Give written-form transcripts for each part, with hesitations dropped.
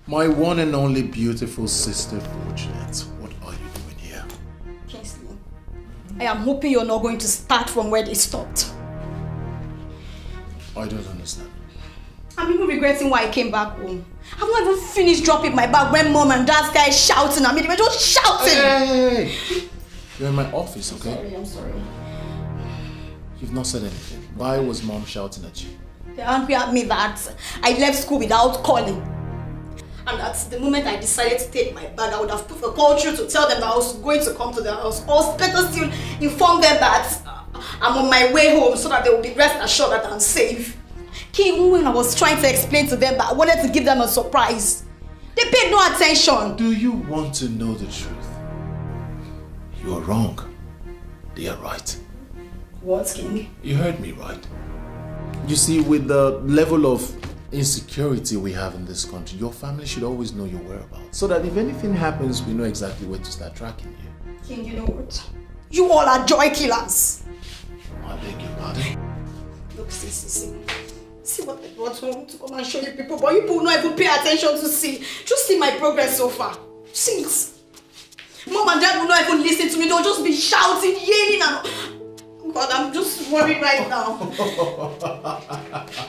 My one and only beautiful sister, Fortunate. What are you doing here? Kingsley, I am hoping you're not going to start from where they stopped. I don't understand. I'm even regretting why I came back home. I've not even finished dropping my bag when mom and dad started shouting at me. They were just shouting! Hey! You're in my office, okay? I'm sorry. You've not said anything. Why was mom shouting at you? They're angry at me that I left school without calling. And that the moment I decided to take my bag, I would have put a call through to tell them that I was going to come to their house. Or better still, inform them that I'm on my way home so that they will be rest assured that I'm safe. Even when I was trying to explain to them that I wanted to give them a surprise, they paid no attention. Do you want to know the truth? You are wrong. They are right. What, King? You heard me right. You see, with the level of insecurity we have in this country, your family should always know your whereabouts. So that if anything happens, we know exactly where to start tracking you. King, you know what? You all are joy killers. I beg your pardon? Look, see. See what I brought home to come and show you people, but you people not even pay attention to see. Just see my progress so far. See it. Mom and dad will not even listen to me. They'll just be shouting, yelling and... God, I'm just worried right now.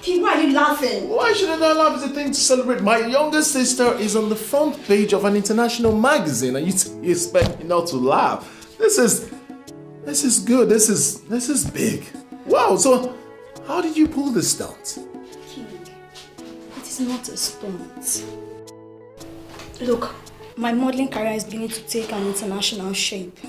King, why are you laughing? Why shouldn't I laugh? It's a thing to celebrate. My younger sister is on the front page of an international magazine and you expect me not to laugh. This is good. This is big. Wow, so how did you pull this stunt? King, it is not a stunt. Look, my modeling career is beginning to take an international shape.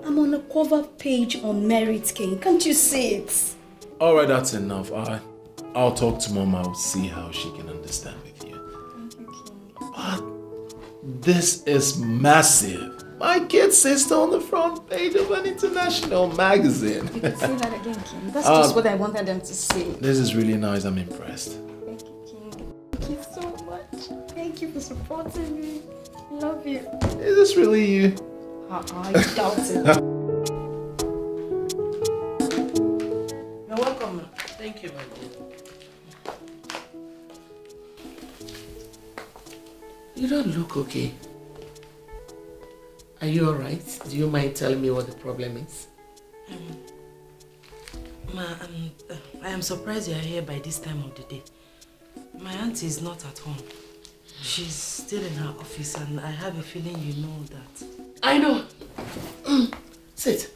I'm on a cover page on Merit, King. Can't you see it? Alright, that's enough. I'll talk to Mom. I'll see how she can understand with you. Thank you, King. But this is massive. My kid sister on the front page of an international magazine. You can say that again, King. That's just what I wanted them to see. This is really nice. I'm impressed. Thank you, King. Thank you so much. Thank you for supporting me. Love you. Is this really you? I doubt it. You're welcome. Thank you, my dear. You don't look okay. Are you alright? Do you mind telling me what the problem is? Ma, I am surprised you are here by this time of the day. My auntie is not at home. She's still in her office and I have a feeling you know that. I know. Sit.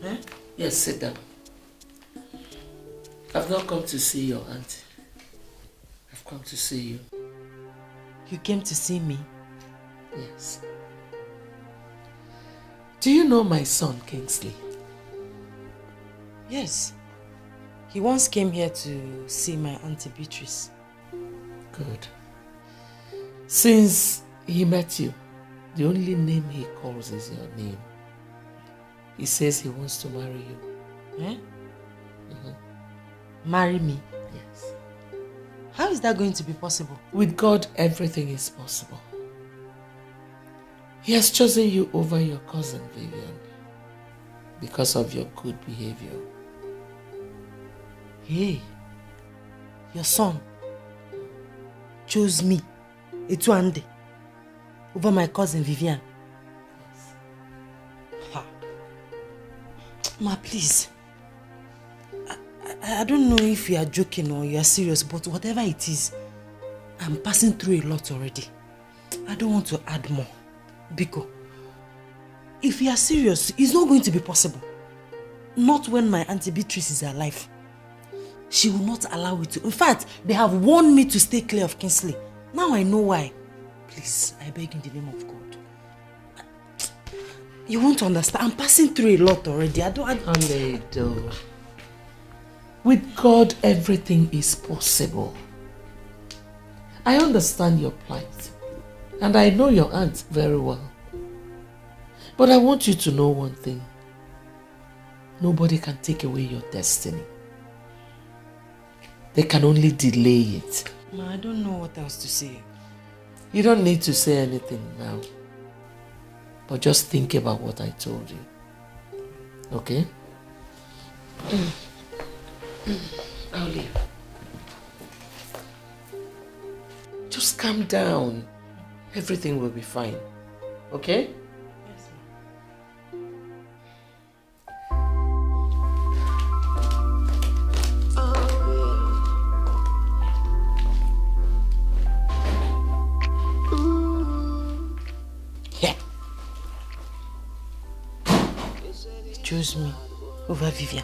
Eh? Yes, sit down. I've not come to see your auntie. I've come to see you. You came to see me? Yes. Do you know my son, Kingsley? Yes. He once came here to see my auntie Beatrice. Good. Since he met you, the only name he calls is your name. He says he wants to marry you. Eh? Marry me? Yes. How is that going to be possible? With God, everything is possible. He has chosen you over your cousin, Vivian, because of your good behavior. Hey, your son chose me, Etuande, over my cousin Vivian. Yes. Ha. Ma, please. I don't know if you are joking or you are serious, but whatever it is, I'm passing through a lot already. I don't want to add more. Biko, if you are serious, it's not going to be possible. Not when my Auntie Beatrice is alive. She will not allow it to. In fact, they have warned me to stay clear of Kingsley. Now I know why. Please, I beg in the name of God. You won't understand. I'm passing through a lot already. Aledo. With God, everything is possible. I understand your plight. And I know your aunt very well. But I want you to know one thing. Nobody can take away your destiny. They can only delay it. Ma, I don't know what else to say. You don't need to say anything now. But just think about what I told you. Okay? I'll leave. Just calm down. Everything will be fine. Okay? Yes, yeah. Choose me over Vivian.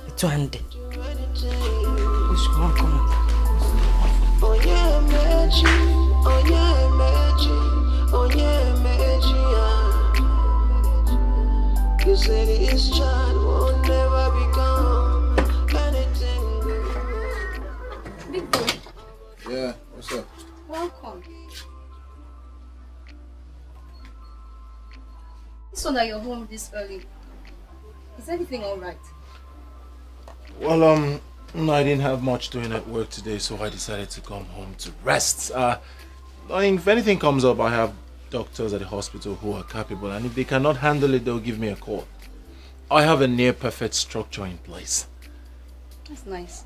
It's one day. Push, come on, come on. Oh yeah, magic. Oh yeah, magic. Oh yeah, magic. You said this child will never become anything good. Big boy, Yeah, what's up? welcome. It's so that you're home this early. Is everything alright? Well, no, I didn't have much doing at work today, so I decided to come home to rest. I mean, if anything comes up, I have doctors at the hospital who are capable, and if they cannot handle it, they'll give me a call. I have a near-perfect structure in place. That's nice.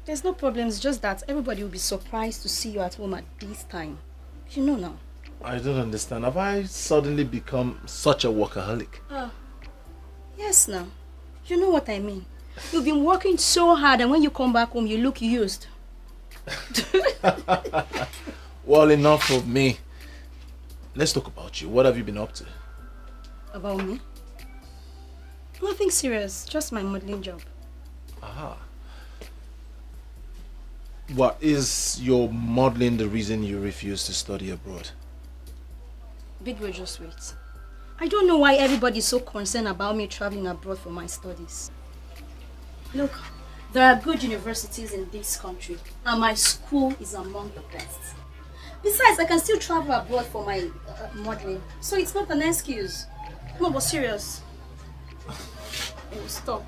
There's no problems, just that everybody will be surprised to see you at home at this time. You know now. I don't understand. Have I suddenly become such a workaholic? Yes, now. You know what I mean. You've been working so hard, and when you come back home, you look used. Well, enough of me. Let's talk about you. What have you been up to? About me? Nothing serious, just my modeling job. Aha. What is your modeling the reason you refuse to study abroad? Big Boy, just wait. I don't know why everybody's so concerned about me traveling abroad for my studies. Look, there are good universities in this country, and my school is among the best. Besides, I can still travel abroad for my modeling, so it's not an excuse. No, but serious. Oh, stop.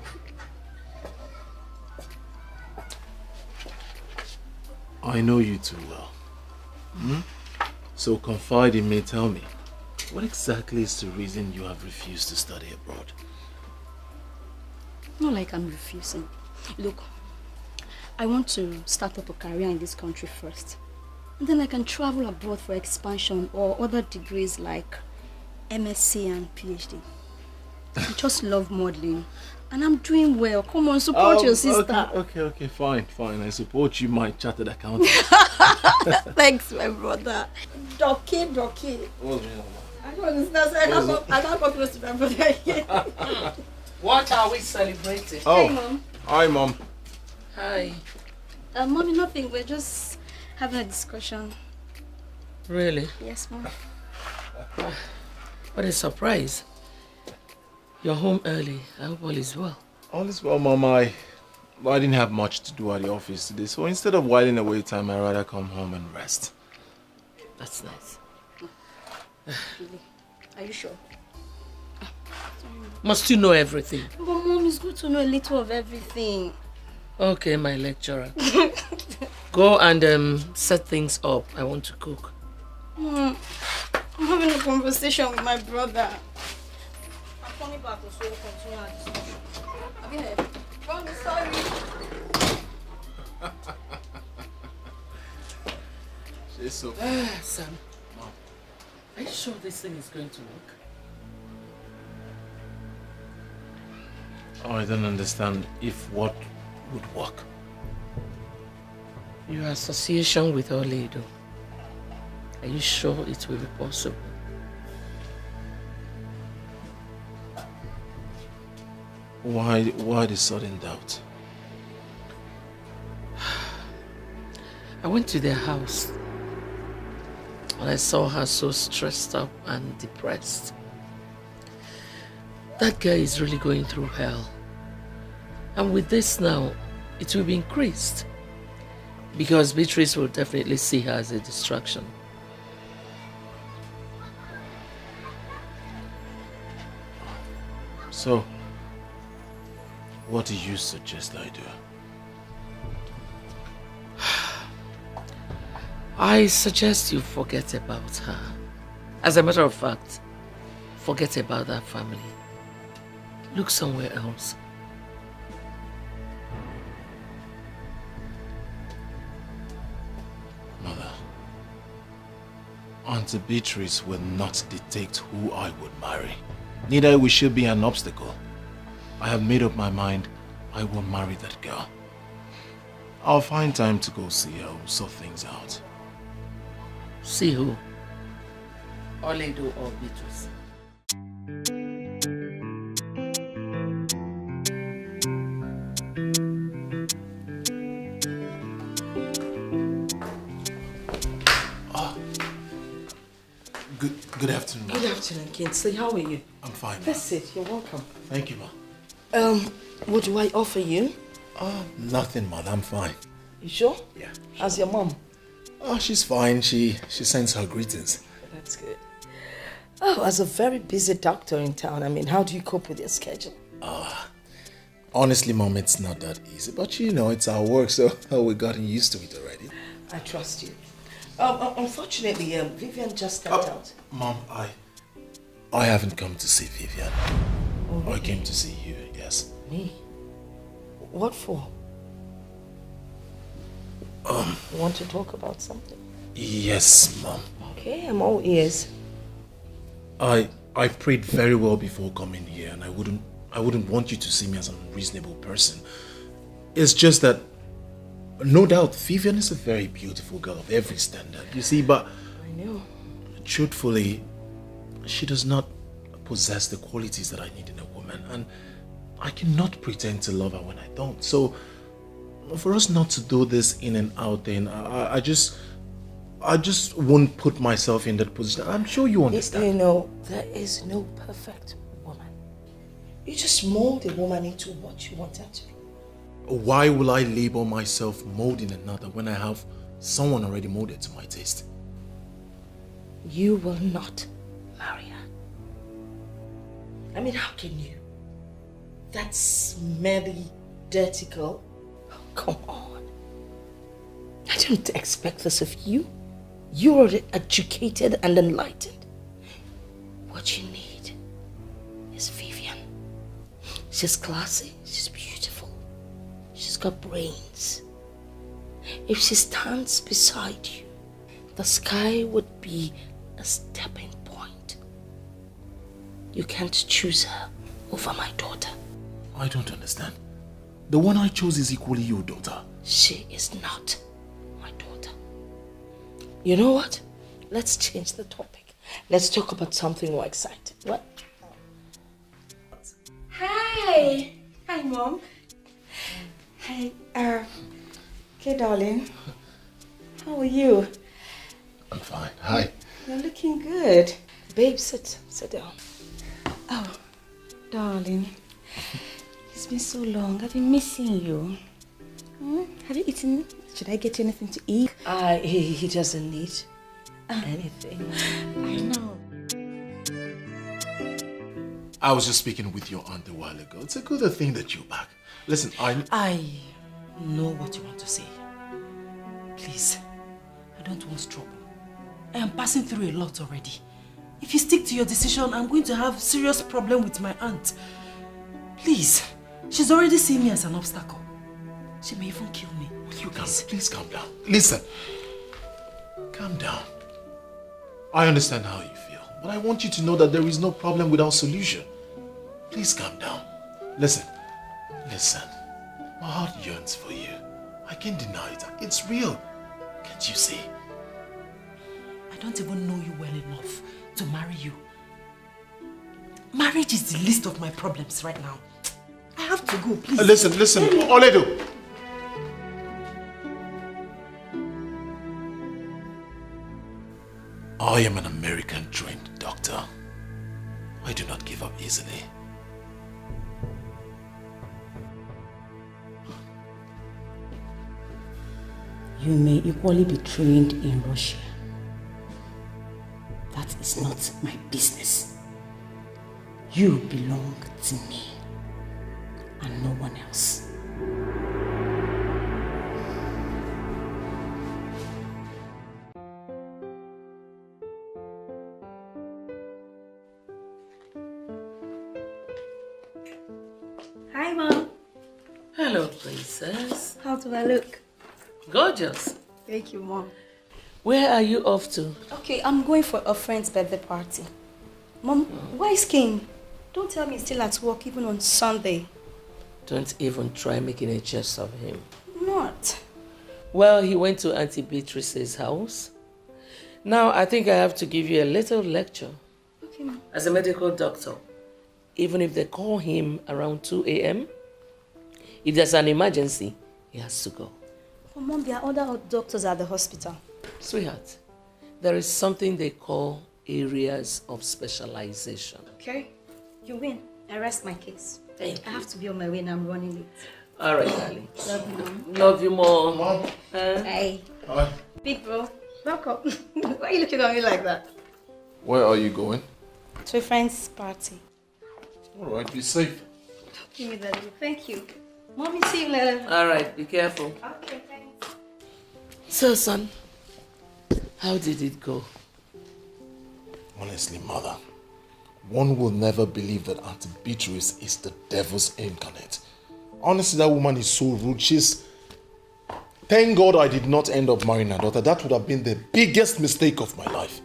I know you too well. So confide in me, tell me, what exactly is the reason you have refused to study abroad? Not like I'm refusing. Look, I want to start up a career in this country first. And then I can travel abroad for expansion or other degrees like MSc and PhD. I just love modeling. And I'm doing well. Come on, support your sister. Okay, fine. I support you, my chartered accountant. Thanks, my brother. Doki. I don't understand. I can't come close to my brother again. What are we celebrating? Oh, Hey, Mom. hi, Mom. Hi. Mommy, nothing. We're just having a discussion. Really? Yes, Mom. What a surprise. You're home early. I hope all is well. All is well, Mom. I didn't have much to do at the office today, so instead of whiling away time, I'd rather come home and rest. That's nice. Really? Are you sure? Must you know everything? But Mom, it's good to know a little of everything. Okay, my lecturer. Go and set things up. I want to cook. I'm having a conversation with my brother. I'm coming back so we'll continue our discussion. Have you heard? Mom, sorry. She's so... Sam, Mom, are you sure this thing is going to work? Oh, I don't understand if what would work. Your association with Oledo. Are you sure it will be possible? Why the sudden doubt? I went to their house and I saw her so stressed up and depressed. That girl is really going through hell. And with this now, it will be increased. Because Beatrice will definitely see her as a distraction. So, what do you suggest I do? I suggest you forget about her. As a matter of fact, forget about that family. Look somewhere else. Mother, Auntie Beatrice will not dictate who I would marry. Neither will she be an obstacle. I have made up my mind I will marry that girl. I'll find time to go see her. We'll sort things out. See who? Oledo or Beatrice? Good afternoon, Ma. Good afternoon, kids. So how are you? I'm fine, Ma. That's it. You're welcome. Thank you, Ma. What do I offer you? Nothing, Ma. I'm fine. You sure? Yeah. How's your mom? Oh, she's fine. She sends her greetings. That's good. Oh, as a very busy doctor in town, I mean, how do you cope with your schedule? Honestly, Mom, it's not that easy. But you know, it's our work, so we've gotten used to it already. I trust you. Unfortunately, Vivian just stepped out. Mom, I haven't come to see Vivian. Oh, really? I came to see you, yes. Me? What for? You want to talk about something? Yes, Mom. Okay, I'm all ears. I prayed very well before coming here, and I wouldn't want you to see me as an unreasonable person. It's just that, no doubt, Vivian is a very beautiful girl of every standard, you see, but I know. Truthfully, she does not possess the qualities that I need in a woman, and I cannot pretend to love her when I don't. So, for us not to do this in and out, then I just won't put myself in that position. I'm sure you understand. You know, there is no perfect woman. You just mold a woman into what you want her to be. Why will I label myself molding another when I have someone already molded to my taste? You will not marry her. I mean, how can you? That smelly, dirty girl? Oh, come on. I don't expect this of you. You're educated and enlightened. What you need is Vivian. She's classy, she's beautiful, she's got brains. If she stands beside you, the sky would be a stepping point. You can't choose her over my daughter. I don't understand. The one I chose is equally your daughter. She is not my daughter. You know what? Let's change the topic. Let's talk about something more exciting. What? Hi. Hi, Mom. Hi, okay, darling. How are you? I'm fine. Hi. You're looking good. Babe, sit down. Oh, darling. It's been so long. I've been missing you. Have you eaten? Should I get you anything to eat? He doesn't need anything. I know. I was just speaking with your aunt a while ago. It's a good thing that you're back. Listen, I know what you want to say. Please, I don't want trouble. I am passing through a lot already. If you stick to your decision, I'm going to have serious problem with my aunt. Please, she's already seen me as an obstacle. She may even kill me. Please calm down. Listen, calm down. I understand how you feel, but I want you to know that there is no problem without solution. Please calm down. Listen. My heart yearns for you. I can't deny it. It's real. Can't you see? I don't even know you well enough to marry you. Marriage is the least of my problems right now. I have to go, please. Listen, Oledo. I am an American-trained doctor. I do not give up easily. You may equally be trained in Russia. That is not my business. You belong to me and no one else. Hi, Mom. Hello, princess. How do I look? Gorgeous. Thank you, Mom. Where are you off to? Okay, I'm going for a friend's birthday party. Mom, where is King? Don't tell me he's still at work even on Sunday. Don't even try making a jest of him. Not. Well, he went to Auntie Beatrice's house. Now, I think I have to give you a little lecture. Okay, Mom. As a medical doctor, even if they call him around 2 a.m., if there's an emergency, he has to go. But Mom, there are other doctors at the hospital. Sweetheart, there is something they call areas of specialization. Okay, you win. I rest my case. Thank I you. have to be on my way and I'm running late. All right, darling. Love you, Mom. Love you more. Mom. Hey. Hi. Big bro, welcome. Why are you looking at me like that? Where are you going? To a friend's party. All right, be safe. Give me that. Thank you. Mommy, see you later. All right, be careful. Okay, thanks. So, son, how did it go? Honestly, Mother, one will never believe that Auntie Beatrice is the devil's incarnate. Honestly, that woman is so rude. Thank God I did not end up marrying her daughter. That would have been the biggest mistake of my life.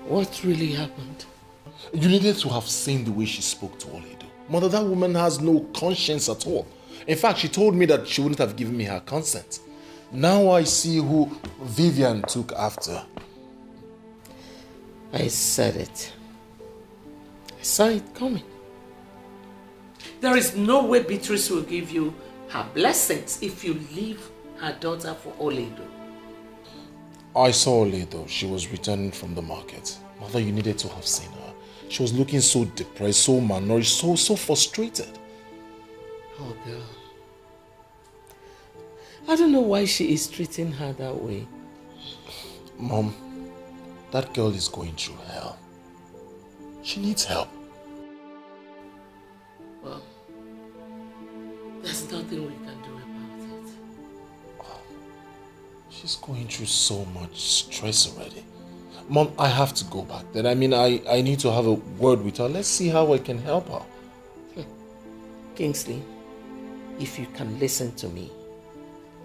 What really happened? You needed to have seen the way she spoke to Oledo. Mother, that woman has no conscience at all. In fact, she told me that she wouldn't have given me her consent. Now I see who Vivian took after. I said it. I saw it coming. There is no way Beatrice will give you her blessings if you leave her daughter for Oledo. I saw Oledo. She was returning from the market. Mother, you needed to have seen her. She was looking so depressed, so malnourished, so frustrated. Oh, girl. I don't know why she is treating her that way. Mom, that girl is going through hell. She needs help. Well, there's nothing we can do about it. She's going through so much stress already. Mom, I have to go back then. I mean, I need to have a word with her. Let's see how I can help her. Kingsley, if you can listen to me,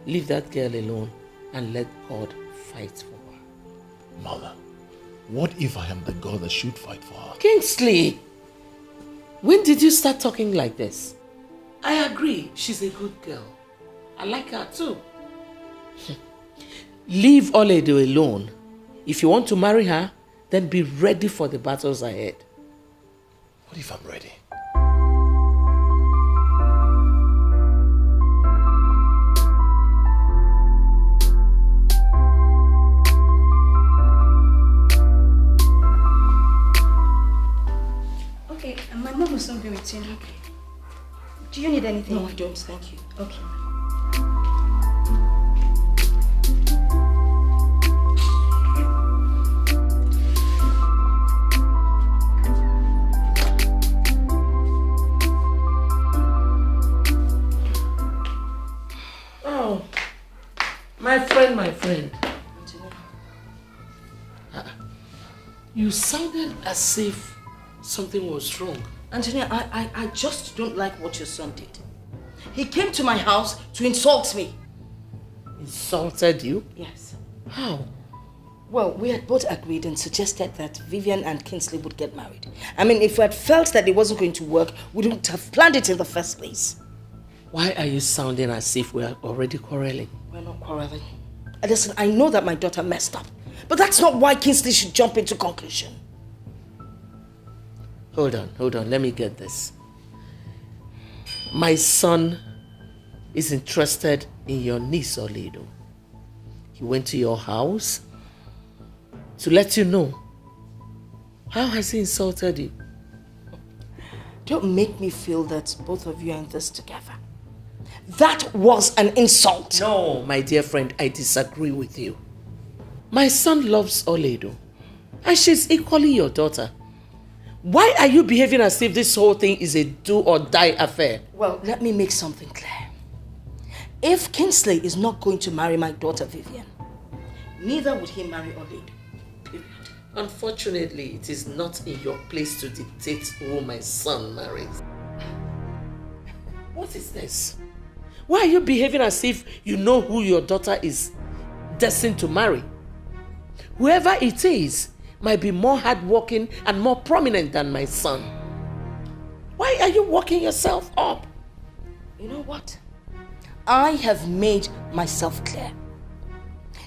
leave that girl alone and let God fight for her. Mother, what if I am the God that should fight for her? Kingsley, when did you start talking like this? I agree, she's a good girl. I like her too. Leave Oledo alone. If you want to marry her, then be ready for the battles ahead. What if I'm ready? Okay, my mom will soon be with you. Okay. Do you need anything? No, I don't. Thank you. Okay. Oh, my friend. You sounded as if something was wrong. Antonia, I just don't like what your son did. He came to my house to insult me. Insulted you? Yes. How? Well, we had both agreed and suggested that Vivian and Kingsley would get married. I mean, if we had felt that it wasn't going to work, we wouldn't have planned it in the first place. Why are you sounding as if we are already quarreling? We're not quarreling. Listen, I know that my daughter messed up, but that's not why Kingsley should jump into conclusion. Hold on, let me get this. My son is interested in your niece, Oledo. He went to your house to let you know. How has he insulted you? Don't make me feel that both of you are in this together. That was an insult. No, my dear friend, I disagree with you. My son loves Oledo, and she's equally your daughter. Why are you behaving as if this whole thing is a do-or-die affair? Well, let me make something clear. If Kingsley is not going to marry my daughter Vivian, neither would he marry Oledo. Period. Unfortunately, it is not in your place to dictate who my son marries. What is this? Why are you behaving as if you know who your daughter is destined to marry. Whoever it is might be more hardworking and more prominent than my son. Why are you working yourself up? You know what? I have made myself clear.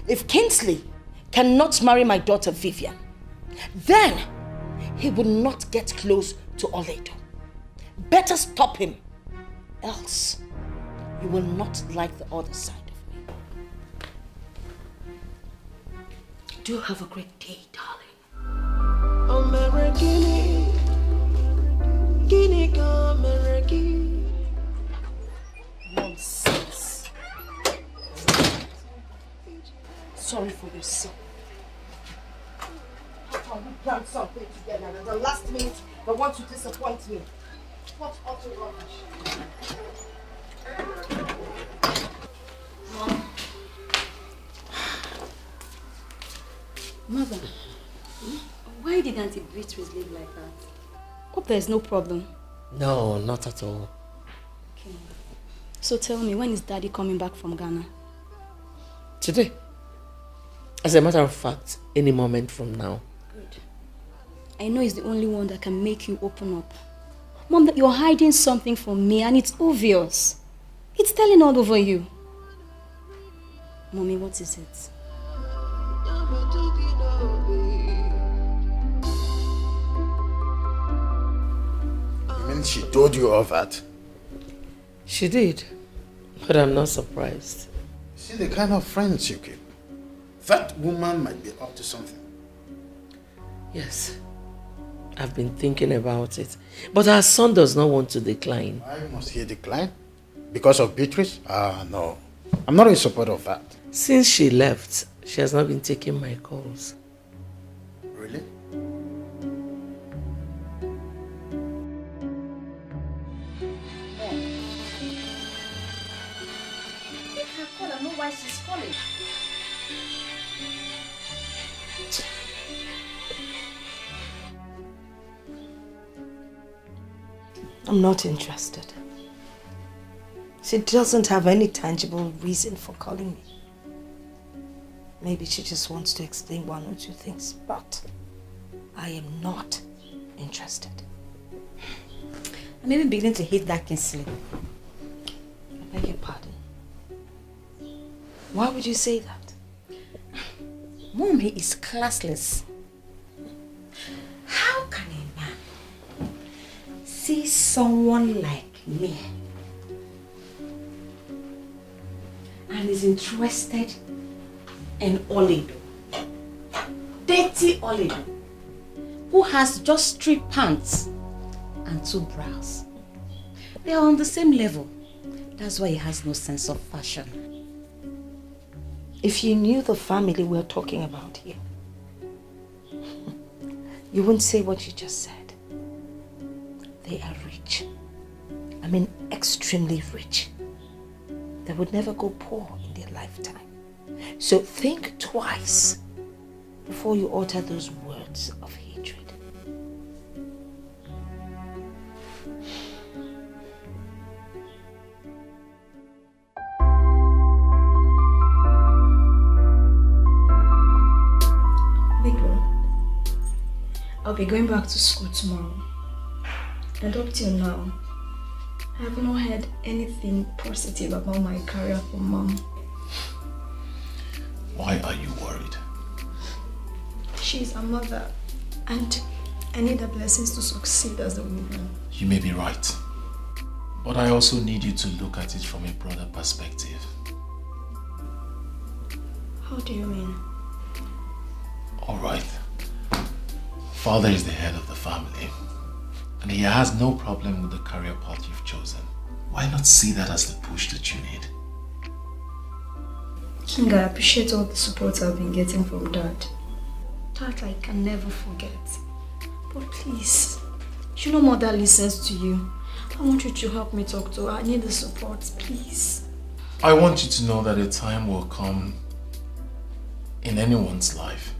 If Kingsley cannot marry my daughter Vivian, then he will not get close to Oledo. Better stop him, else you will not like the other side of me. Do have a great day, darling. Nonsense. Sorry for your son. How can we plan something together and at the last minute they want to disappoint me? What utter rubbish. Mother, why did Auntie Beatrice live like that? Hope there's no problem. No, not at all. Okay. So tell me, when is Daddy coming back from Ghana? Today. As a matter of fact, any moment from now. Good. I know he's the only one that can make you open up. Mom, that you're hiding something from me and it's obvious. It's telling all over you. Mommy, what is it? You mean she told you all that? She did, but I'm not surprised. See the kind of friends you keep. That woman might be up to something. Yes, I've been thinking about it. But our son does not want to decline. Why must he decline? Because of Beatrice? No. I'm not in support of that. Since she left, she has not been taking my calls. Really? Make her call and know why she's calling. I'm not interested. She doesn't have any tangible reason for calling me. Maybe she just wants to explain one or two things, but I am not interested. I'm even beginning to hate that Kingsley. I beg your pardon. Why would you say that? Mom, he is classless. How can a man see someone like me and is interested in Oledo? Dirty Oledo, who has just 3 pants and 2 bras. They are on the same level. That's why he has no sense of fashion. If you knew the family we're talking about here, you wouldn't say what you just said. They are rich. I mean, extremely rich. They would never go poor in their lifetime. So think twice before you utter those words of hatred. I'll be going back to school tomorrow. And up till now, I have not heard anything positive about my career from Mom. Why are you worried? She's a mother, and I need her blessings to succeed as a woman. You may be right. But I also need you to look at it from a broader perspective. How do you mean? All right. Father is the head of the family, and he has no problem with the career path you've chosen. Why not see that as the push that you need? King, I appreciate all the support I've been getting from Dad. That I can never forget. But please, you know Mother listens to you. I want you to help me talk to her. I need the support, please. I want you to know that a time will come in anyone's life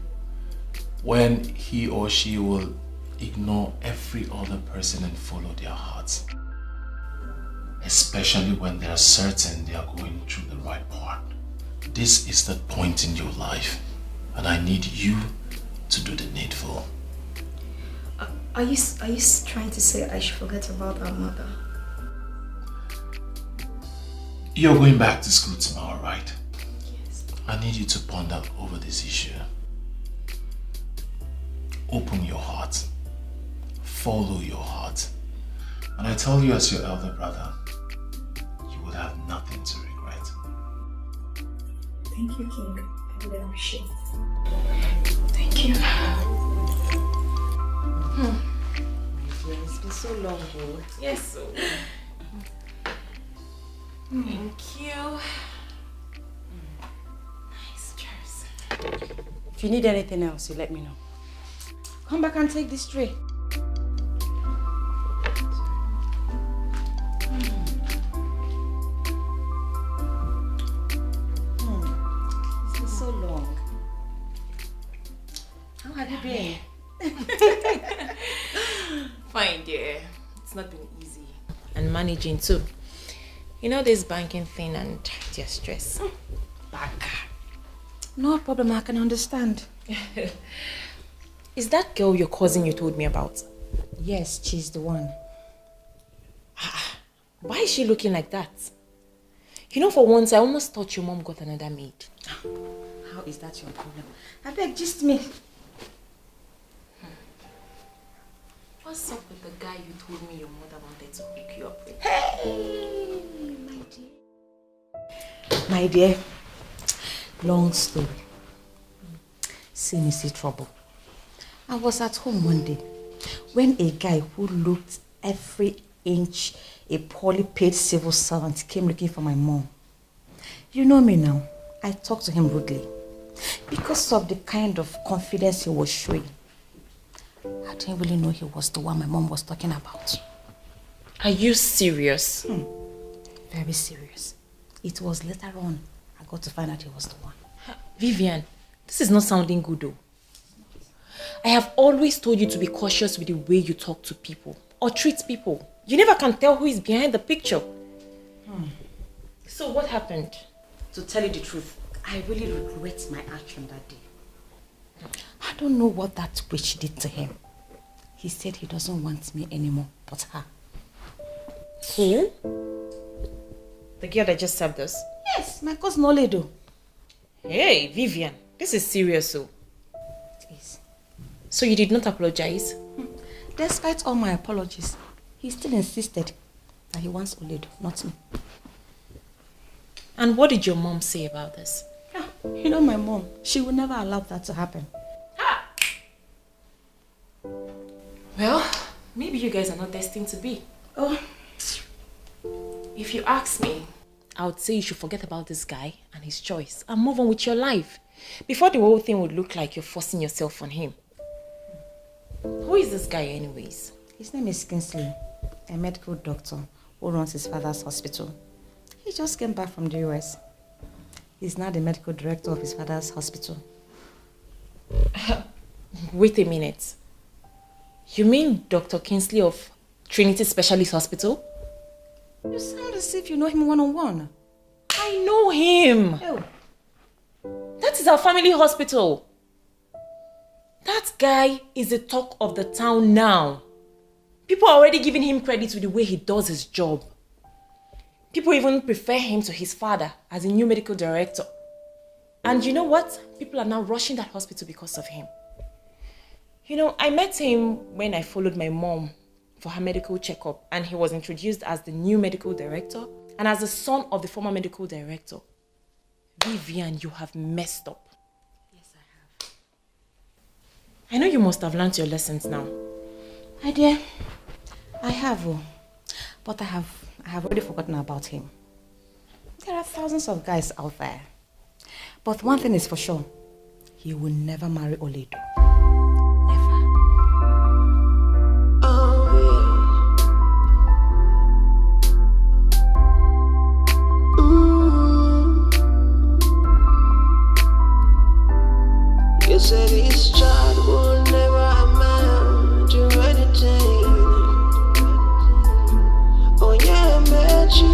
when he or she will ignore every other person and follow their hearts. Especially when they are certain they are going through the right path. This is the point in your life, and I need you to do the needful. Are you trying to say I should forget about our mother? You're going back to school tomorrow, right? Yes. I need you to ponder over this issue. Open your heart. Follow your heart. And I tell you as your elder brother, you will have nothing to regret. Thank you, King. I really appreciate it. Thank you. It's been so long, though. Yes, so. Thank you. Nice chairs. If you need anything else, you let me know. Come back and take this tray. It's been so long. How have you been? Fine, dear. It's not been easy. And managing too. You know this banking thing and your stress. Back. No problem, I can understand. Is that girl your cousin you told me about? Yes, she's the one. Why is she looking like that? You know, for once, I almost thought your mom got another maid. How is that your problem? I beg, just me. What's up with the guy you told me your mother wanted to hook you up with? Hey, my dear. My dear, long story. See trouble. I was at home one day when a guy who looked every inch a poorly paid civil servant came looking for my mom. You know me now. I talked to him rudely because of the kind of confidence he was showing. I didn't really know he was the one my mom was talking about. Are you serious? Very serious. It was later on I got to find out he was the one. Vivian, this is not sounding good though. I have always told you to be cautious with the way you talk to people or treat people. You never can tell who is behind the picture. So what happened? To tell you the truth, I really regret my action that day. I don't know what that witch did to him. He said he doesn't want me anymore, but her. Who? The girl that just served us? Yes, my cousin Oledo. Hey, Vivian, this is serious, so. It is. So you did not apologize? Despite all my apologies, he still insisted that he wants Oledo, not me. And what did your mom say about this? Yeah, you know my mom, she would never allow that to happen. Well, maybe you guys are not destined to be. Oh. If you ask me, I would say you should forget about this guy and his choice and move on with your life before the whole thing would look like you're forcing yourself on him. Who is this guy anyways? His name is Kingsley, a medical doctor who runs his father's hospital. He just came back from the US. He's now the medical director of his father's hospital. Wait a minute. You mean Dr. Kingsley of Trinity Specialist Hospital? You sound as if you know him one-on-one. I know him. Oh. That is our family hospital. That guy is the talk of the town now. People are already giving him credit with the way he does his job. People even prefer him to his father as a new medical director. And you know what? People are now rushing that hospital because of him. You know, I met him when I followed my mom for her medical checkup, and he was introduced as the new medical director and as the son of the former medical director. Vivian, you have messed up. Yes, I have. I know you must have learned your lessons now. My dear, I have, but I have already forgotten about him. There are thousands of guys out there. But one thing is for sure, he will never marry Oledo. Never. You said this child will never amount to anything. Oh yeah, magic.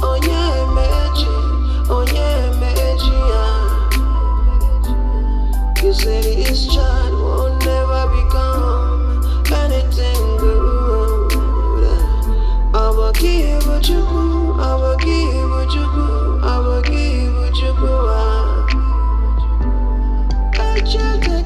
Oh yeah, magic. Oh yeah, magic. You say this child will never become anything good. I will give what you go, I will give what you go, I will give what you go. I just take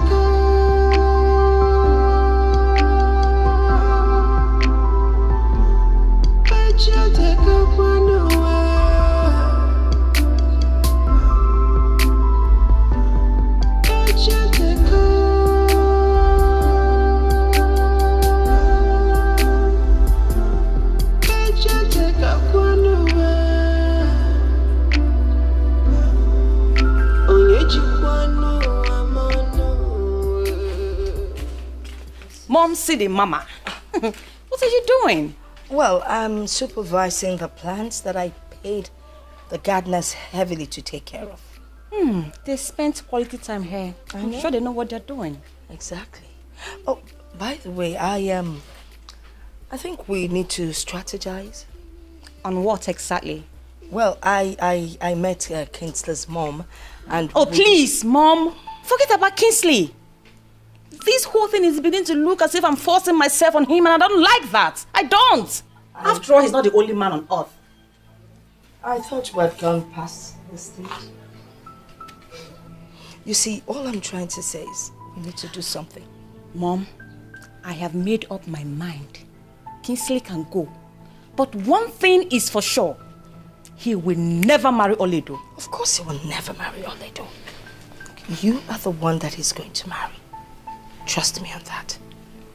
Mom, City, Mama. What are you doing? Well, I'm supervising the plants that I paid the gardeners heavily to take care of. They spent quality time here. I'm sure they know what they're doing. Exactly. Oh, by the way, I think we need to strategize. On what exactly? Well, I met Kingsley's mom and... Oh, please, Mom. Forget about Kingsley. This whole thing is beginning to look as if I'm forcing myself on him, and I don't like that. I don't. After all, he's not the only man on earth. I thought we had gone past this stage. You see, all I'm trying to say is we need to do something. Mom, I have made up my mind. Kingsley can go. But one thing is for sure. He will never marry Oledo. Of course he will never marry Oledo. You are the one that he's going to marry. Trust me on that.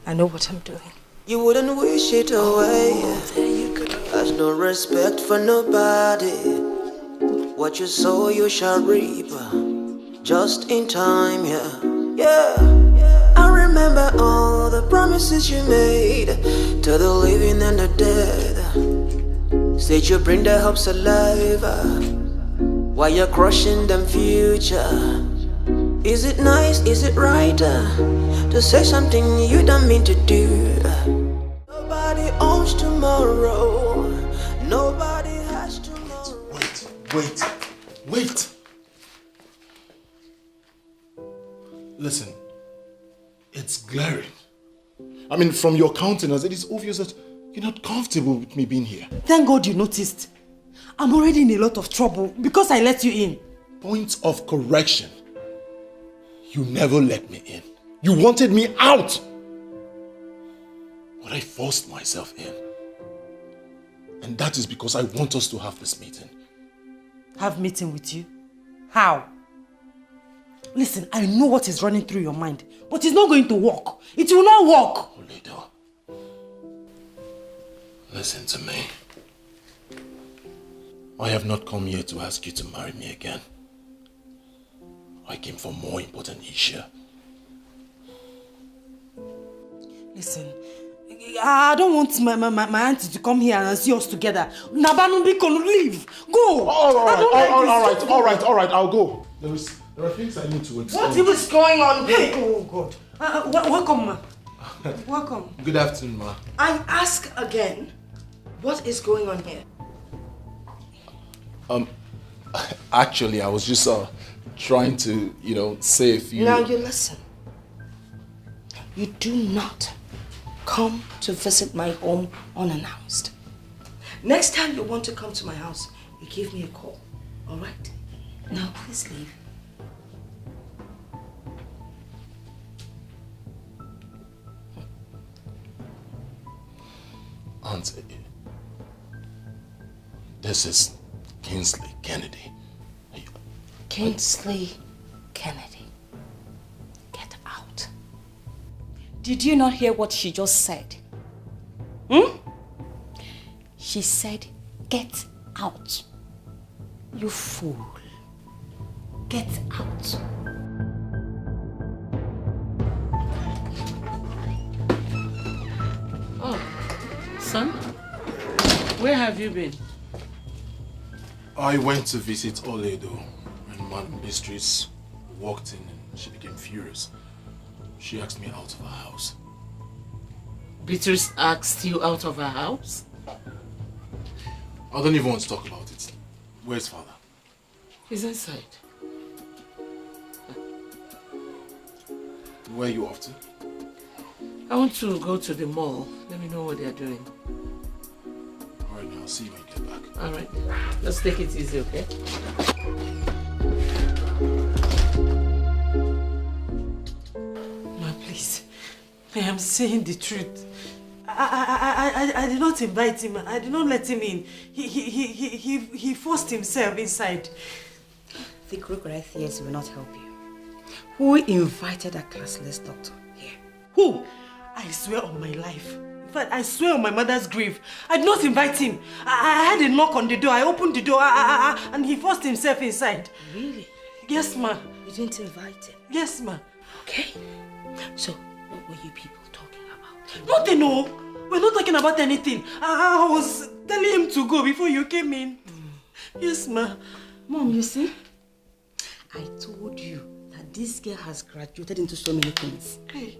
I know what I'm doing. You wouldn't wish it away. There you go. Has no respect for nobody. What you sow you shall reap. Just in time, yeah. Yeah. I remember all the promises you made to the living and the dead. Said you bring their hopes alive while you're crushing them future. Is it nice, is it right to say something you don't mean to do? Nobody owns tomorrow. Nobody has tomorrow. Wait. Listen, it's glaring. I mean, from your countenance, it is obvious that you're not comfortable with me being here. Thank God you noticed. I'm already in a lot of trouble because I let you in. Point of correction. You never let me in. You wanted me out. But I forced myself in. And that is because I want us to have this meeting. Have meeting with you? How? Listen, I know what is running through your mind, but it's not going to work. It will not work. Oledo, listen to me. I have not come here to ask you to marry me again. I came for more important issue. Listen, I don't want my auntie to come here and see us together. Nabanubiko, leave. Go. All right, I'll go. There are things I need to explain. What is going on? Hey, oh God. Welcome, ma. Welcome. Good afternoon, ma. I ask again, what is going on here? Actually, I was just trying to, say a few... Now you listen. You do not come to visit my home unannounced. Next time you want to come to my house, you give me a call. All right? Now please leave. Auntie, this is Kingsley Kennedy. Kingsley Kennedy. Get out. Did you not hear what she just said? She said, get out. You fool. Get out. Oh, son, where have you been? I went to visit Oledo, and Madam Beatrice walked in and she became furious. She asked me out of her house. Beatrice asked you out of her house? I don't even want to talk about it. Where's father? He's inside. Where are you off to? I want to go to the mall. Let me know what they are doing. Alright, now I'll see you when you get back. Alright. Let's take it easy, okay? Ma, please. I am saying the truth. I did not invite him. I did not let him in. He forced himself inside. The crocodile tears will not help you. Who invited that classless doctor here? Who? I swear on my life. In fact, I swear on my mother's grave. I did not invite him. I had a knock on the door. I opened the door and he forced himself inside. Really? Yes, ma. You didn't invite him? Yes, ma. Okay. So, what were you people talking about? Nothing, no. We're not talking about anything. I was telling him to go before you came in. Yes, ma. Mom, you see? I told you that this girl has graduated into so many things. Hey.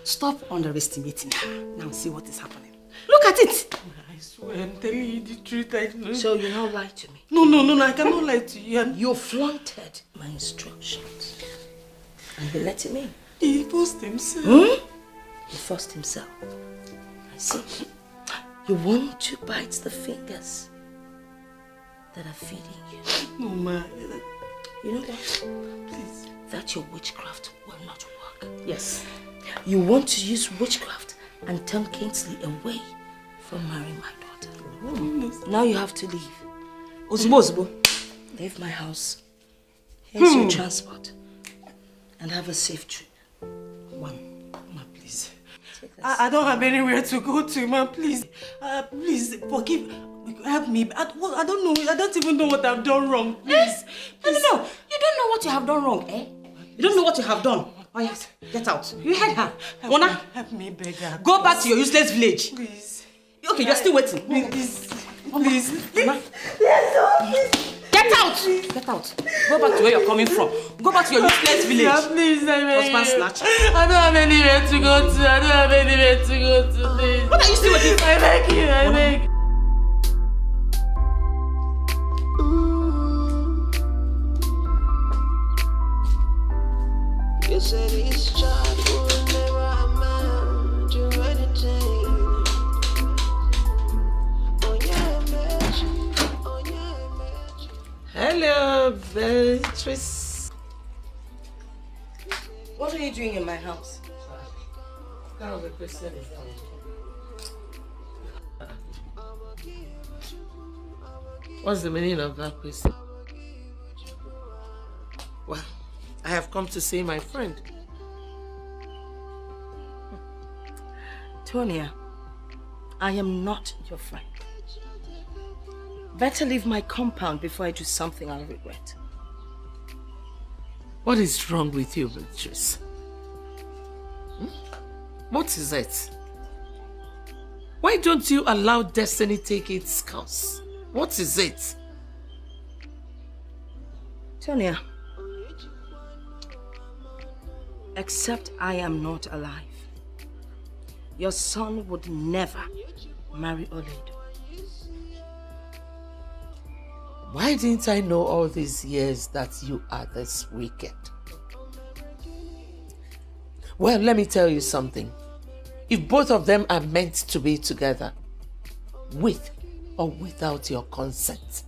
Stop underestimating her. Now see what is happening. Look at it! I swear, I'm telling you the truth. I know. So you not lie to me? No, I cannot lie to you. You flaunted my instructions. And you let him in. He forced himself. He forced himself. I see. You want to bite the fingers that are feeding you. No, ma. You know what? Please. That your witchcraft will not work. Yes. You want to use witchcraft and turn Kingsley away from marrying my daughter. Now you have to leave. Ozubo. Leave my house. Here's your transport. And have a safe trip. One. Ma, please. I don't have anywhere to go to, ma. Please. Please, forgive. Help me. I don't know. I don't even know what I've done wrong. Please. No. You don't know what you have done wrong, eh? You don't know what you have done. Oh yes, get out. You heard her. Mona, help me, beggar. Go back to your useless village. Please. Okay, you're still waiting. Please. Mama. Get out. Please. Get out. Go back to where you're coming from. Go back to your useless village. Yeah, please, husband snatch. I don't have anywhere to go to. Please. What are you still waiting for? I beg you. I beg. You said this child would never amount to anything. Oh yeah, magic. Hello, Beatrice. What are you doing in my house? What kind of a question is that? What's the meaning of that question? Well, I have come to see my friend. Tonia, I am not your friend. Better leave my compound before I do something I'll regret. What is wrong with you, Beatrice? What is it? Why don't you allow destiny take its course? What is it? Tonia, except I am not alive, your son would never marry Oledo. Why didn't I know all these years that you are this wicked? Well, let me tell you something. If both of them are meant to be together, with or without your consent,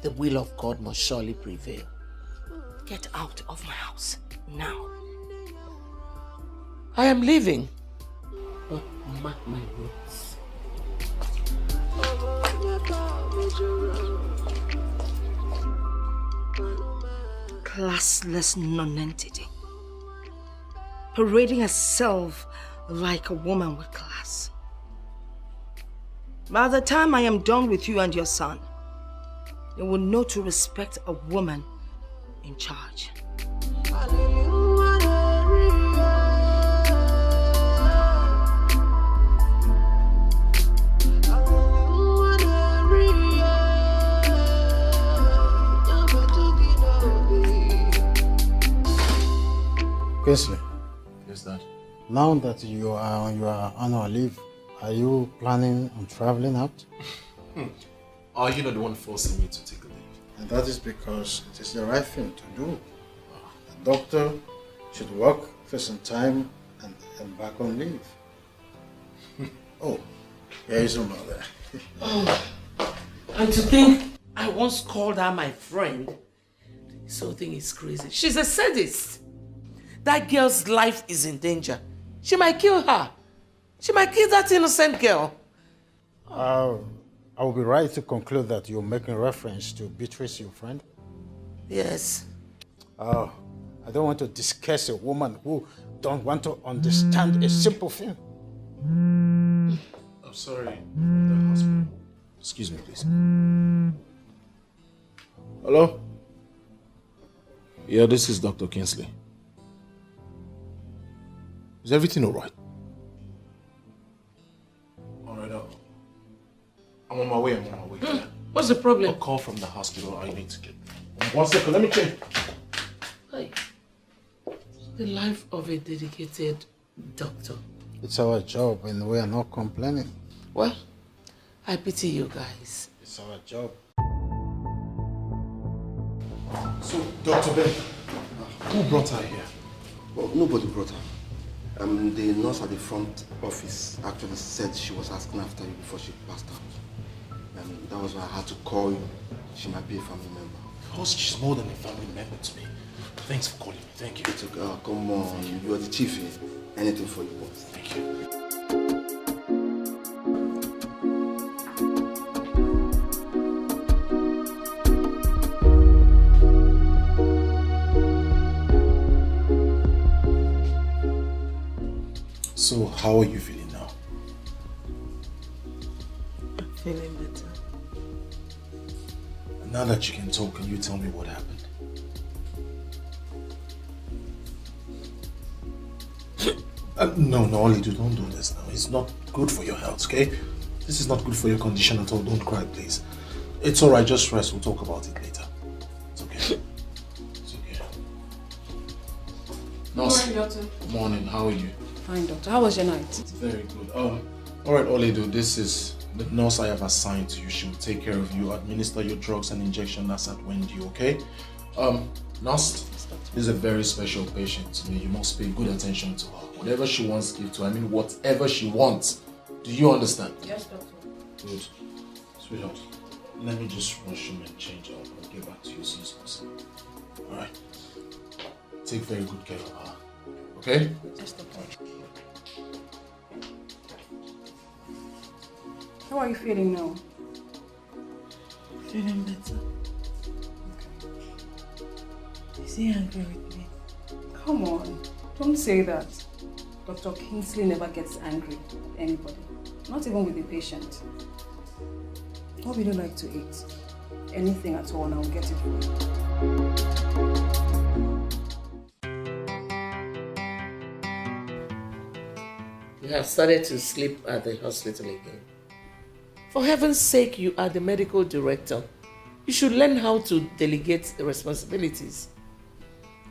the will of God must surely prevail. Get out of my house now. I am leaving. But mark my words. Classless nonentity. Parading herself like a woman with class. By the time I am done with you and your son, you will know to respect a woman in charge. Kingsley. Yes, Dad. Now that you are on your annual leave, are you planning on traveling out? Are you not the one forcing me to take a leave? And that is because it is the right thing to do. The doctor should work breakfast on time, and back on leave. Oh, here is your mother. And to think I once called her my friend. This whole thing is crazy. She's a sadist. That girl's life is in danger. She might kill her. She might kill that innocent girl. I will be right to conclude that you're making reference to Beatrice, your friend? Yes. Oh, I don't want to discuss a woman who don't want to understand a simple thing. I'm sorry, the hospital. Excuse me, please. Hello? Yeah, this is Dr. Kingsley. Is everything alright? Alright, I'm on my way, Yeah. What's the problem? A call from the hospital, I need to get... 1 second, let me check. Hey. The life of a dedicated doctor. It's our job and we are not complaining. Well, I pity you guys. It's our job. So, Dr. Ben, who brought her here? Well, nobody brought her. The nurse at the front office actually said she was asking after you before she passed out. That was why I had to call you. She might be a family member. Because she's more than a family member to me. Thanks for calling me, thank you. It's okay. Come on, you are the chief here. Anything for you, boss. Thank you. So, how are you feeling now? I'm feeling better. Now that you can talk, can you tell me what happened? No, Olidu, don't do this now. It's not good for your health, okay? This is not good for your condition at all. Don't cry, please. It's alright, just rest. We'll talk about it later. It's okay. It's okay. Nurse. Good morning, doctor. Morning, how are you? Fine, doctor. How was your night? Very good. Alright, Olidu, this is the nurse I have assigned to you. She will take care of you, administer your drugs and injection as at when due, okay? Nurse, this is a very special patient to me. You must pay good attention to her. Whatever she wants, give to her. I mean, whatever she wants. Do you understand? Yes, doctor. Good. Sweetheart, let me just rush him and change up. I'll get back to you as soon as possible. Alright? Take very good care of her. Okay? Yes, doctor. How are you feeling now? Feeling better. Is he angry with me? Come on. Don't say that. Dr. Kingsley never gets angry with anybody. Not even with the patient. What would you like to eat? Anything at all and I'll get it for you. You have started to sleep at the hospital again. For heaven's sake, you are the medical director. You should learn how to delegate the responsibilities.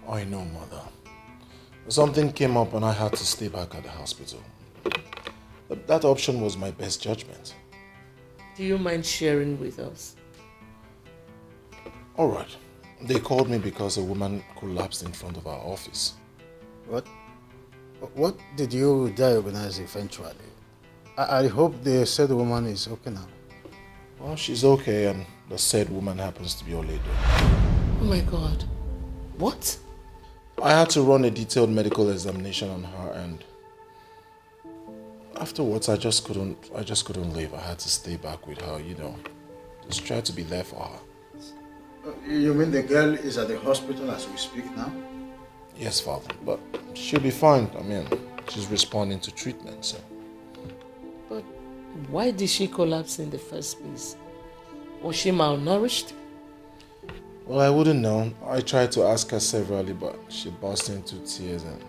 I know, Mother. Something came up and I had to stay back at the hospital. That option was my best judgment. Do you mind sharing with us? Alright. They called me because a woman collapsed in front of our office. What did you diagnose eventually? I hope the said woman is okay now. Well, she's okay and the said woman happens to be Oledo. Oh my God. What? I had to run a detailed medical examination on her and afterwards I just couldn't leave. I had to stay back with her, you know. Just try to be there for her. You mean the girl is at the hospital as we speak now? Yes, Father, but she'll be fine. I mean, she's responding to treatment, so. But why did she collapse in the first place? Was she malnourished? Well, I wouldn't know. I tried to ask her severally, but she burst into tears and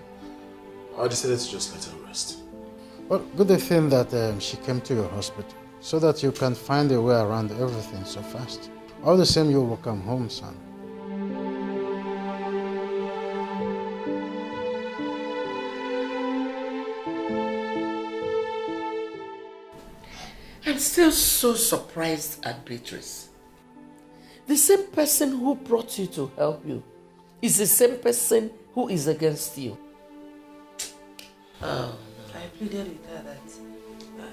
I decided to just let her rest. Well, good thing that she came to your hospital so that you can find a way around everything so fast. All the same, you will come home, son. I'm still so surprised at Beatrice. The same person who brought you to help you is the same person who is against you. Oh, no. I pleaded with her that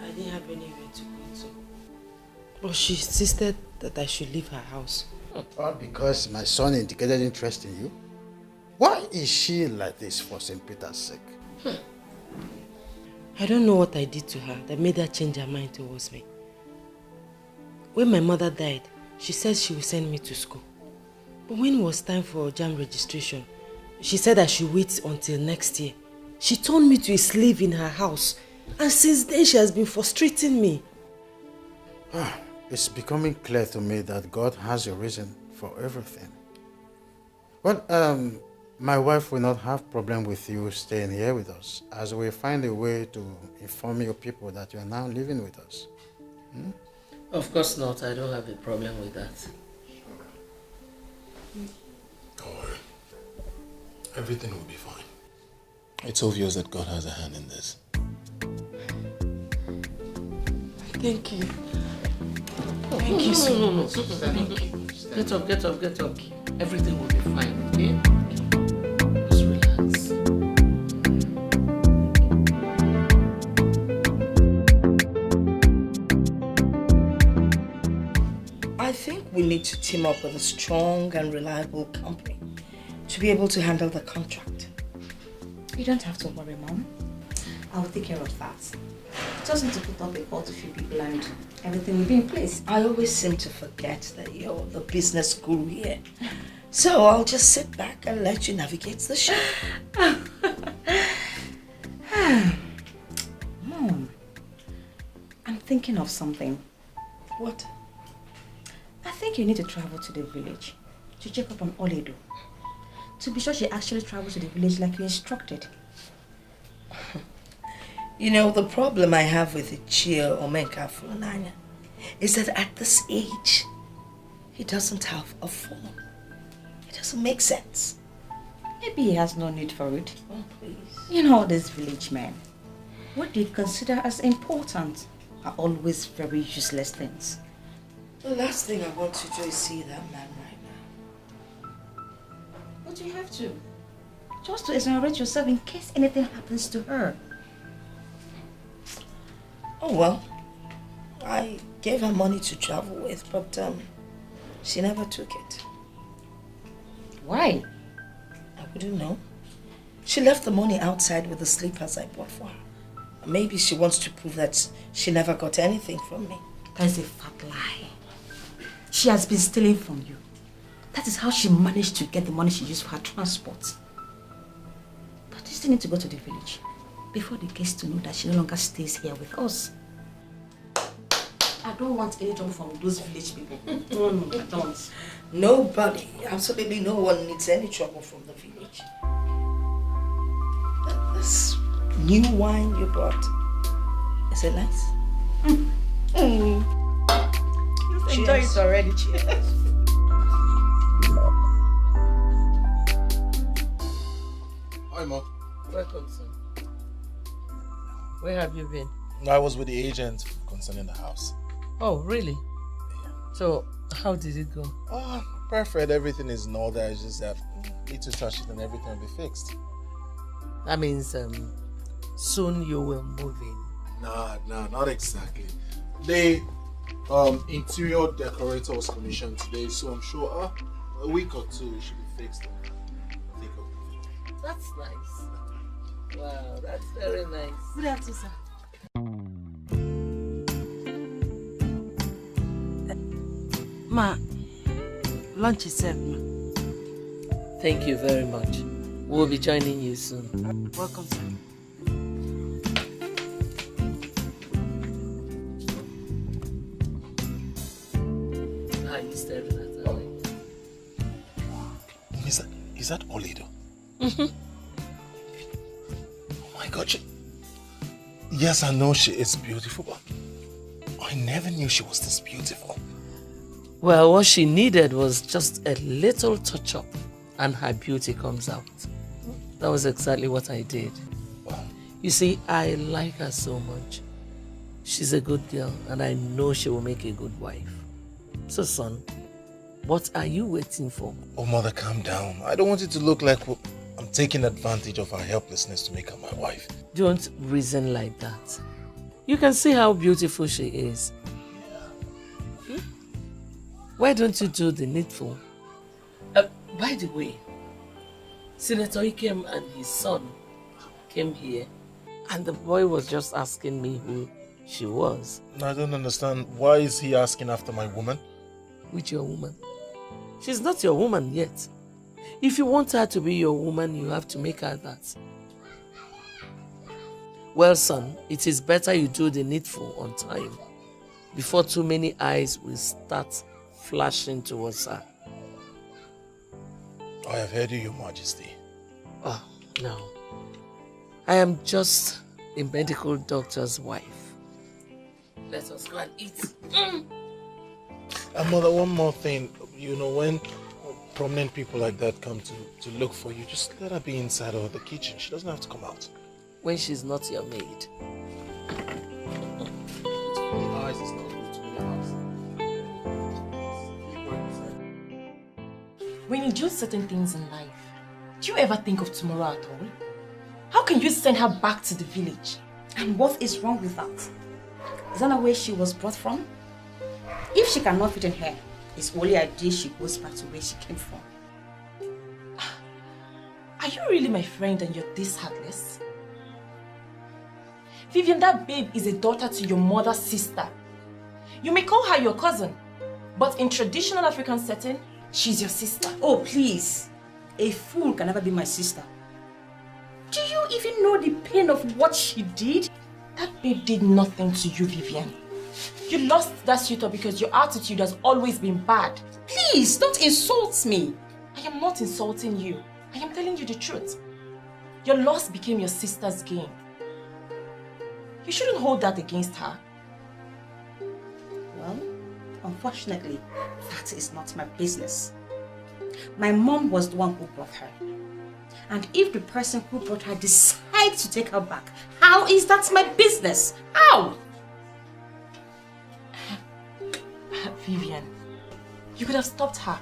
I didn't have anywhere to go to. But she insisted that I should leave her house. All because my son indicated interest in you? Why is she like this for St. Peter's sake? I don't know what I did to her that made her change her mind towards me. When my mother died, she said she would send me to school. But when it was time for JAMB registration, she said I should wait until next year. She turned me to a slave in her house, and since then she has been frustrating me. It's becoming clear to me that God has a reason for everything. Well, my wife will not have problem with you staying here with us, as we find a way to inform your people that you are now living with us. Of course not. I don't have a problem with that. Don't worry. Everything will be fine. It's obvious that God has a hand in this. Thank you. Thank you so much. Thank you. Get up, get up, get up. Everything will be fine, okay? Just relax. I think we need to team up with a strong and reliable company to be able to handle the contract. You don't have to worry, Mom. I'll take care of that. Just need to put up a call to few people and everything will be in place. I always seem to forget that you're the business guru here. So I'll just sit back and let you navigate the show. Mom, I'm thinking of something. What? I think you need to travel to the village to check up on Oledo. To be sure she actually travels to the village like you instructed. You know, the problem I have with Ichie Omenka Fulonanya is that at this age, he doesn't have a phone. It doesn't make sense. Maybe he has no need for it. Oh, please. You know, these village men, what they consider as important are always very useless things. The last thing I want to do is see that man right now. But you have to. Just to exonerate yourself in case anything happens to her. Oh well, I gave her money to travel with, but she never took it. Why? I wouldn't know. She left the money outside with the slippers I bought for her. Maybe she wants to prove that she never got anything from me. That is a fat lie. She has been stealing from you. That is how she managed to get the money she used for her transport. But you still need to go to the village before they get to know that she no longer stays here with us. I don't want any trouble from those village people. No, I don't. Nobody, absolutely no one needs any trouble from the village. This new wine you brought, is it nice? You've enjoyed it already. Cheers. Hi, Mom. Welcome, son. Where have you been? I was with the agent concerning the house. Oh, really? Yeah. So, how did it go? Oh, perfect. Everything is in order. It's just that need to touch it and everything will be fixed. That means soon you will move in. Nah, not exactly. The interior decorator was commissioned today, so I'm sure a week or two it should be fixed. That's nice. Wow, that's very nice. Good afternoon, sir. Ma, lunch is served, ma. Thank you very much. We'll be joining you soon. Welcome, sir. Are you staring at her? Is that Oledo? Mm-hmm. Oh my God, yes, I know she is beautiful, but I never knew she was this beautiful. Well, what she needed was just a little touch-up and her beauty comes out. That was exactly what I did. Wow. You see, I like her so much. She's a good girl and I know she will make a good wife. So, son, what are you waiting for? Oh, Mother, calm down. I don't want it to look like I'm taking advantage of her helplessness to make her my wife. Don't reason like that. You can see how beautiful she is. Why don't you do the needful? By the way, Senator Ikem and his son came here, and the boy was just asking me who she was. I don't understand. Why is he asking after my woman? Which your woman? She's not your woman yet. If you want her to be your woman, you have to make her that. Well, son, it is better you do the needful on time before too many eyes will start flashing towards her. I have heard you, Your Majesty. Oh, no. I am just a medical doctor's wife. Let us go and eat. And Mother, one more thing. You know, when prominent people like that come to look for you, just let her be inside of the kitchen. She doesn't have to come out. When she's not your maid. When you do certain things in life, do you ever think of tomorrow at all? How can you send her back to the village? And what is wrong with that? Is that not where she was brought from? If she cannot fit in here, it's only ideal she goes back to where she came from. Are you really my friend and you're this heartless? Vivian, that babe is a daughter to your mother's sister. You may call her your cousin, but in traditional African setting, she's your sister. Oh, please. A fool can never be my sister. Do you even know the pain of what she did? That babe did nothing to you, Vivian. You lost that suitor because your attitude has always been bad. Please, don't insult me. I am not insulting you. I am telling you the truth. Your loss became your sister's gain. You shouldn't hold that against her. Well, unfortunately, that is not my business. My mom was the one who brought her. And if the person who brought her decides to take her back, how is that my business? How? Vivian, you could have stopped her,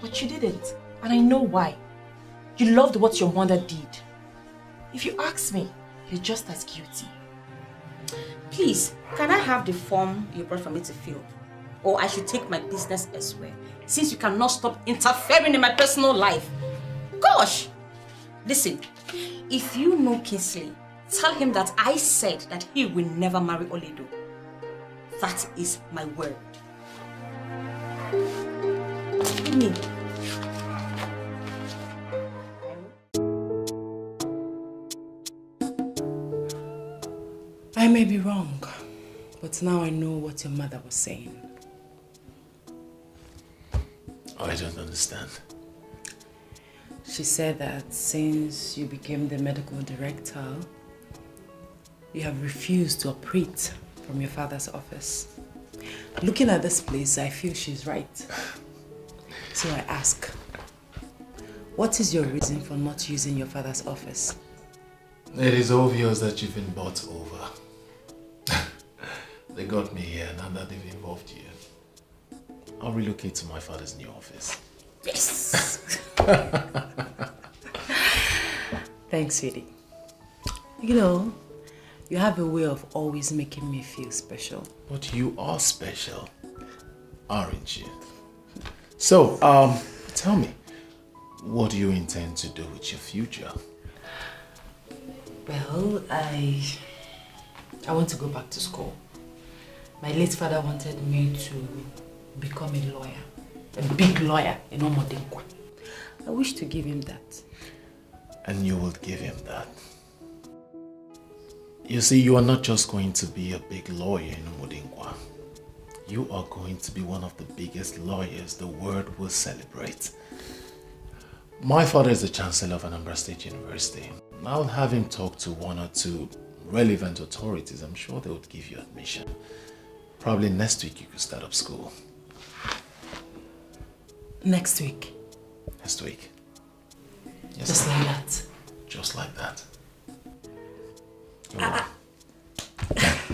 but you didn't. And I know why. You loved what your mother did. If you ask me, you're just as guilty. Please, can I have the form you brought for me to fill? Or I should take my business elsewhere, since you cannot stop interfering in my personal life. Gosh! Listen, if you know Kingsley, tell him that I said that he will never marry Oledo. That is my word. Me. I may be wrong, but now I know what your mother was saying. I don't understand. She said that since you became the medical director, you have refused to operate from your father's office. Looking at this place, I feel she's right. So I ask, what is your reason for not using your father's office? It is obvious that you've been bought over. They got me here, now that they've involved you. I'll relocate to my father's new office. Yes! Thanks, sweetie. You know, you have a way of always making me feel special. But you are special, aren't you? So, tell me, what do you intend to do with your future? Well, I want to go back to school. My late father wanted me to become a lawyer, a big lawyer in Omodinkwa. I wish to give him that. And you will give him that. You see, you are not just going to be a big lawyer in Omodinkwa. You are going to be one of the biggest lawyers the world will celebrate. My father is the Chancellor of Anambra State University. I'll have him talk to one or two relevant authorities. I'm sure they would give you admission. Probably next week you could start up school. Next week? Next week. Yes, just like that? Just like that.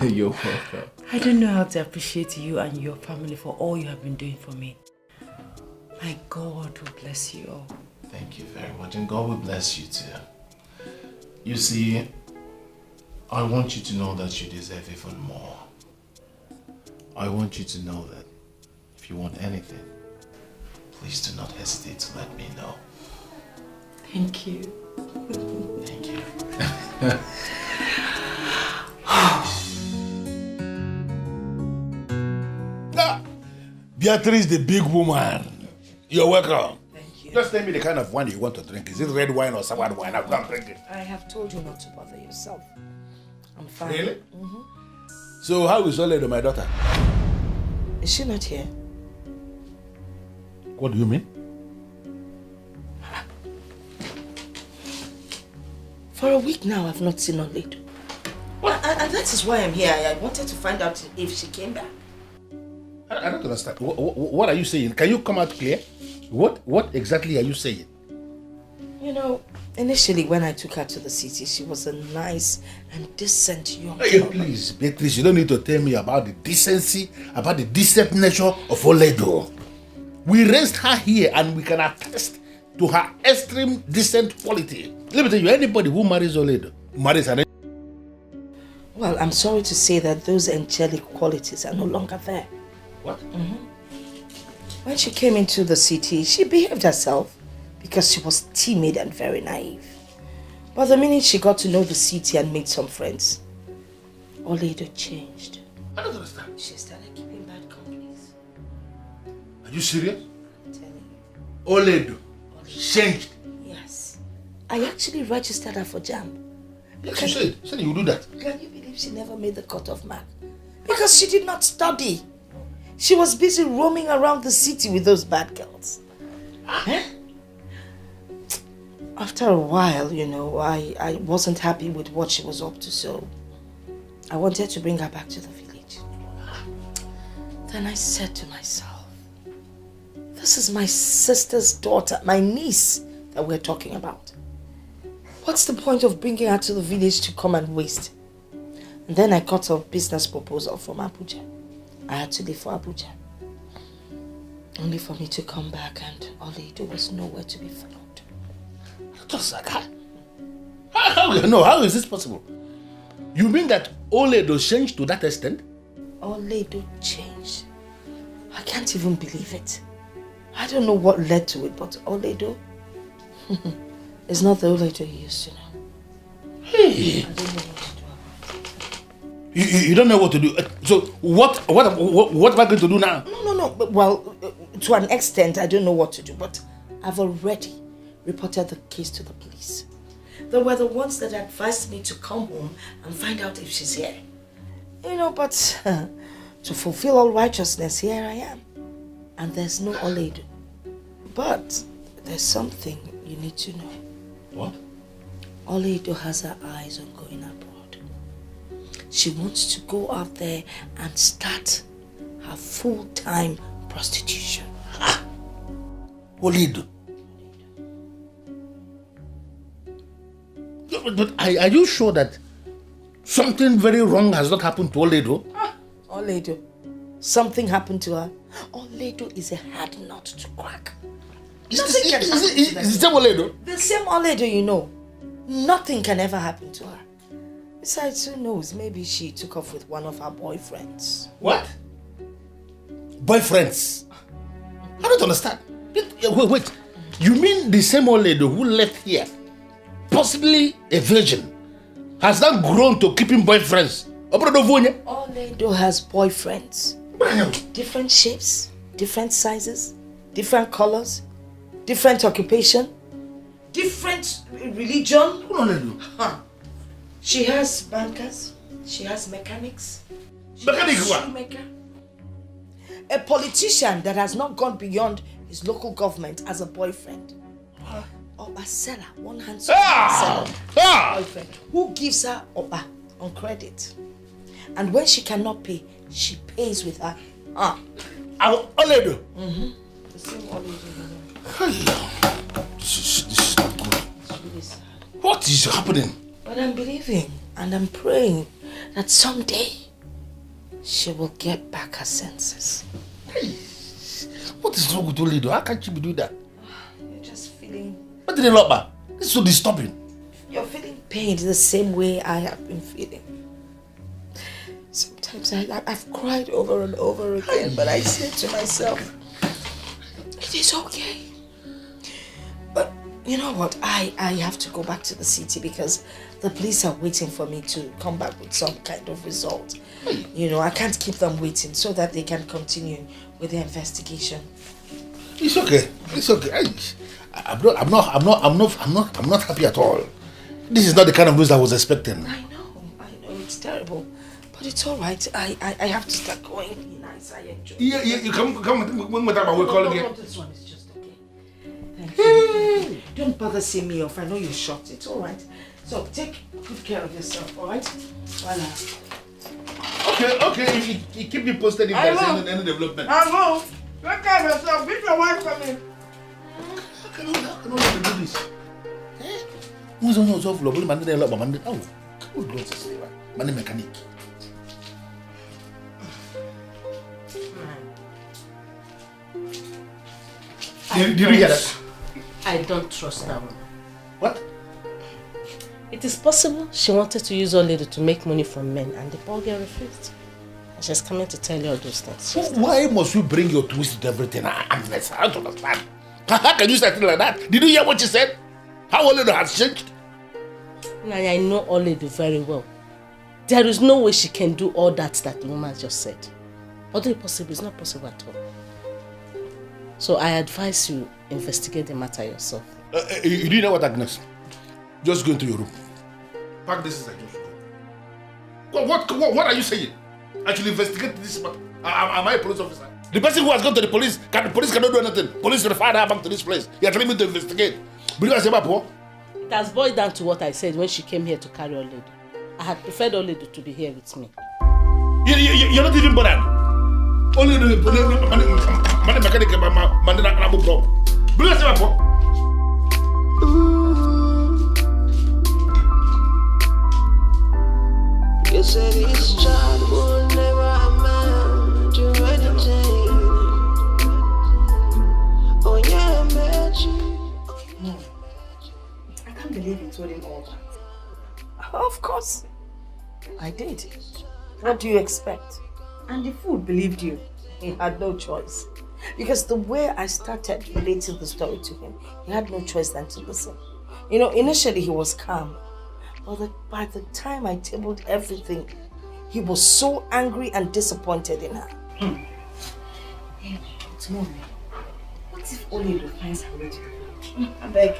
You're welcome. I don't know how to appreciate you and your family for all you have been doing for me. My God will bless you all. Thank you very much, and God will bless you too. You see, I want you to know that you deserve even more. I want you to know that if you want anything, please do not hesitate to let me know. Thank you. Thank you. Beatrice, the big woman. You're welcome. Thank you. Just tell me the kind of wine you want to drink. Is it red wine or sour wine? I've done drinking. I have told you not to bother yourself. I'm fine. Really? So how is Oledo, my daughter? Is she not here? What do you mean? For a week now, I've not seen Oledo. And that is why I'm here. I wanted to find out if she came back. I don't understand. What are you saying? Can you come out clear? What exactly are you saying? You know, initially when I took her to the city, she was a nice and decent young girl. Please, Beatrice, you don't need to tell me about the decency, about the decent nature of Oledo. We raised her here and we can attest to her extreme decent quality. Let me tell you, anybody who marries Oledo marries an... Well, I'm sorry to say that those angelic qualities are no longer there. What? When she came into the city, she behaved herself because she was timid and very naive. But the minute she got to know the city and made some friends, Oledo changed. I don't understand. She started keeping bad companies. Are you serious? I'm telling Oledo you. changed. Yes. I actually registered her for JAMB. Yes, you said you would do that. Can you believe she never made the cutoff mark? Because she did not study. She was busy roaming around the city with those bad girls. After a while, you know, I wasn't happy with what she was up to, so I wanted to bring her back to the village. Then I said to myself, this is my sister's daughter, my niece that we're talking about. What's the point of bringing her to the village to come and waste? And then I got a business proposal from Abuja. I had to leave for Abuja. Only for me to come back and Oledo was nowhere to be found. Just like that. How is this possible? You mean that Oledo changed to that extent? Oledo changed. I can't even believe it. I don't know what led to it, but Oledo is not the Oledo you used to know. Hey. I don't know what to do. You don't know what to do. So what am I going to do now? No. Well, to an extent, I don't know what to do, but I've already reported the case to the police. They were the ones that advised me to come home and find out if she's here. You know, but to fulfill all righteousness, here I am. And there's no Oledo. But there's something you need to know. What? Oledo has her eyes on going abroad. She wants to go out there and start her full-time prostitution. Oledo. But are you sure that something very wrong has not happened to Oledo? Oledo. Something happened to her. Oledo is a hard nut to crack. Is the same Oledo? The same Oledo, you know. Nothing can ever happen to her. Besides, who knows? Maybe she took off with one of her boyfriends. What? Boyfriends? I don't understand. Wait. You mean the same Oledo who left here, possibly a virgin, has now grown to keeping boyfriends? Oledo has boyfriends. Different shapes, different sizes, different colors, different occupation, different religion. She has bankers, she has mechanics. Shoemaker. A politician that has not gone beyond his local government as a boyfriend. Or a seller, one handsome seller, boyfriend, who gives her Oba on credit. And when she cannot pay, she pays with her. Oledo? The same Oledo. This is not good. It's really sad. What is happening? But I'm believing and I'm praying that someday she will get back her senses. Hey, what is wrong with Oledo? How can she be doing that? You're just feeling What did they lock? This is so disturbing. You're feeling pain the same way I have been feeling. Sometimes I've cried over and over again, but I say to myself, it is okay. But you know what? I have to go back to the city because the police are waiting for me to come back with some kind of result. You know, I can't keep them waiting so that they can continue with their investigation. It's okay. It's okay. I'm not happy at all. This is not the kind of news I was expecting. I know, it's terrible. But it's all right. I have to start going. Be nice. I enjoy. Yeah, you come with that, we'll call again. No, this one is just okay. Thank you. Don't bother seeing me off. I know you're shocked. It's all right. So take good care of yourself, all right? Voila. Okay. You keep me posted if there's any development. I will. Take care of yourself. Beat your wife for me. I cannot do this. Who's on your soft floor? Oh, good Lord, money mechanic. Did you hear that? I don't trust that woman. What? It is possible she wanted to use Oledo to make money from men and the poor girl refused. And she's coming to tell you all those things. Why must you bring your twist to everything, Agnes? I don't understand. How can you say things like that? Did you hear what she said? How Oledo has changed? I know Oledo very well. There is no way she can do all that the woman just said. Although it's possible, it's not possible at all. So I advise you investigate the matter yourself. You do know what, Agnes? Just go into your room. Pack this is like just go. What are you saying? I should investigate this matter. Am I a police officer? The person who has gone to the police cannot do anything. Police referred her back to this place. You are telling me to investigate. It has boiled down to what I said when she came here to carry Oledo. I had preferred Oledo to be here with me. You're not even bothered. Only the mechanic You said this child will never amount to anything. Oh yeah, I met you. I can't believe you told him all that. Of course. I did. What do you expect? And the fool believed you. He had no choice. Because the way I started relating the story to him, he had no choice than to listen. You know, initially he was calm. But by the time I tabled everything, he was so angry and disappointed in her. Hey, but mommy, what if Oledo finds her way to the village? I beg,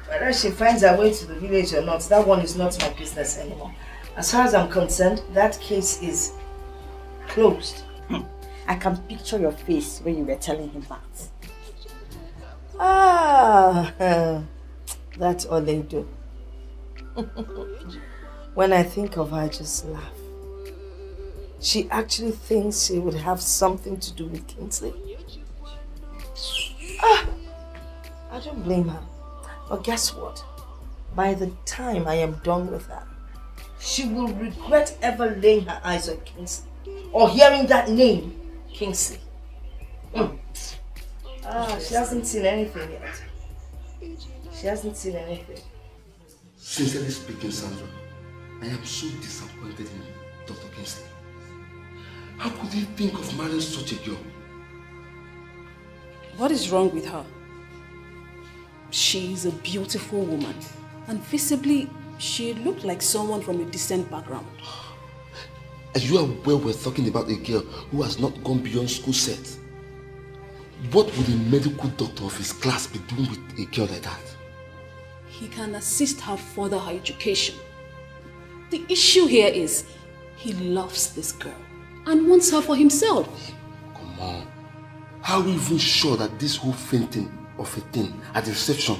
whether she finds her way to the village or not, that one is not my business anymore. As far as I'm concerned, that case is closed. I can picture your face when you were telling him that. That's all they do. When I think of her, I just laugh. She actually thinks she would have something to do with Kingsley. I don't blame her. But guess what? By the time I am done with her, she will regret ever laying her eyes on Kingsley or hearing that name, Kingsley. She hasn't seen anything yet. She hasn't seen anything. Sincerely speaking, Sandra, I am so disappointed in Dr. Kingsley. How could he think of marrying such a girl? What is wrong with her? She is a beautiful woman, and visibly, she looked like someone from a decent background. As you are aware, we're talking about a girl who has not gone beyond school set. What would a medical doctor of his class be doing with a girl like that? He can assist her further her education. The issue here is, he loves this girl and wants her for himself. Come on. How are we even sure that this whole fainting of a thing at the reception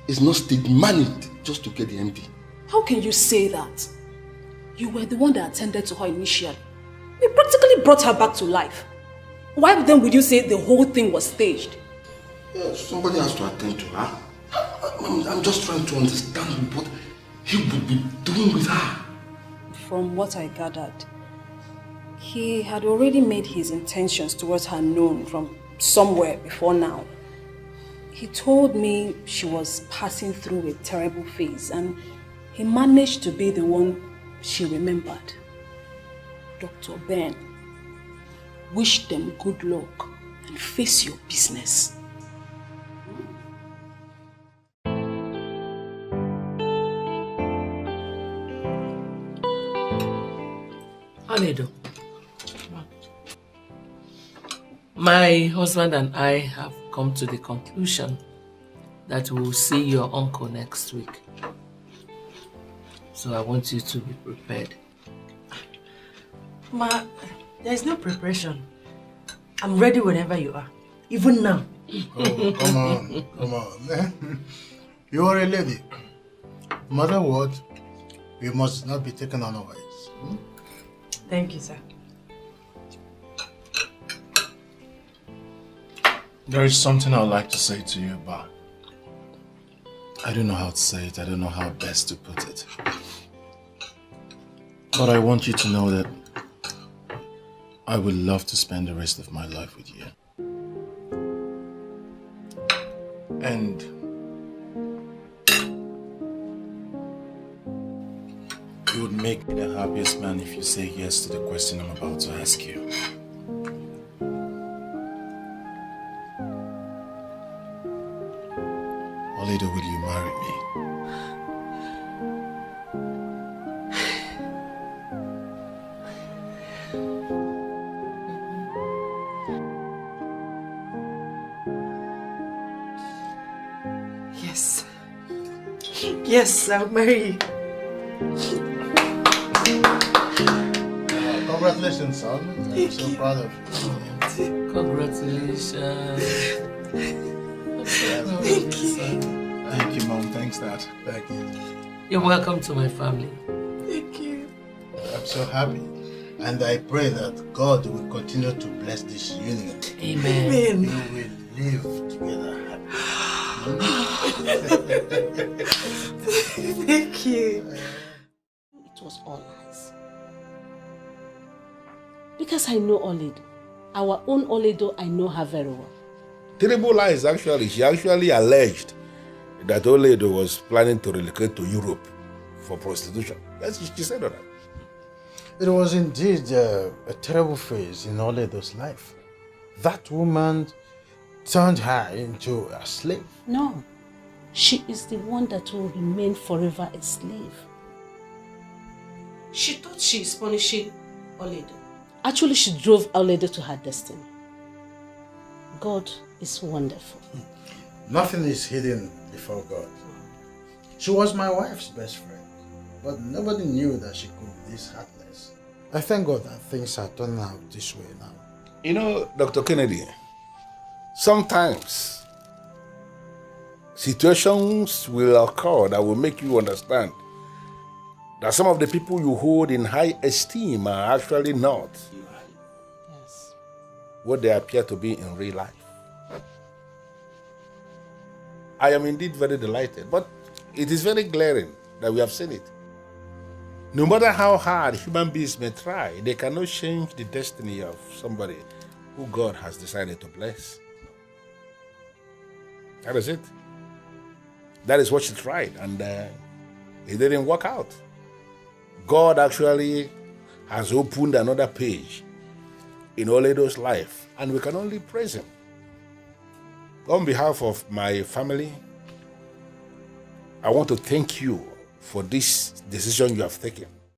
is not stage-managed just to get the MD? How can you say that? You were the one that attended to her initially. We practically brought her back to life. Why then would you say the whole thing was staged? Yeah, somebody has to attend to her. I'm just trying to understand what he would be doing with her. From what I gathered, he had already made his intentions towards her known from somewhere before now. He told me she was passing through a terrible phase and he managed to be the one she remembered. Dr. Ben, wish them good luck and face your business. Anedo, my husband and I have come to the conclusion that we will see your uncle next week. So I want you to be prepared. Ma, there is no preparation. I'm ready whenever you are. Even now. Oh, come on. You are a lady. No matter what, we must not be taken unawares. Thank you, sir. There is something I would like to say to you, but I don't know how to say it. I don't know how best to put it. But I want you to know that I would love to spend the rest of my life with you. And you would make me the happiest man if you say yes to the question I'm about to ask you. Oledo, will you marry me? Yes. Yes, I'll marry you. Congratulations, son. I'm so proud of you. Congratulations. Thank you. Thank you, Mom. Thanks, Dad. Thank you. You're welcome to my family. Thank you. I'm so happy. And I pray that God will continue to bless this union. Amen. We will live together happy. Thank you. It was all lies. Because I know Oledo. Our own Oledo, I know her very well. Terrible lies, actually. She actually alleged that Oledo was planning to relocate to Europe for prostitution. Yes, she said that. It was indeed a terrible phase in Oledo's life. That woman turned her into a slave. No. She is the one that will remain forever a slave. She thought she is punishing Oledo. Actually, she drove Oledo to her destiny. God is wonderful. Nothing is hidden before God. She was my wife's best friend, but nobody knew that she could be this heartless. I thank God that things are turning out this way now. You know, Dr. Kennedy, sometimes situations will occur that will make you understand that some of the people you hold in high esteem are actually not what they appear to be in real life. I am indeed very delighted, but it is very glaring that we have seen it. No matter how hard human beings may try, they cannot change the destiny of somebody who God has decided to bless. That is it. That is what she tried, and it didn't work out. God actually has opened another page in Oledo's life, and we can only praise him. On behalf of my family, I want to thank you for this decision you have taken.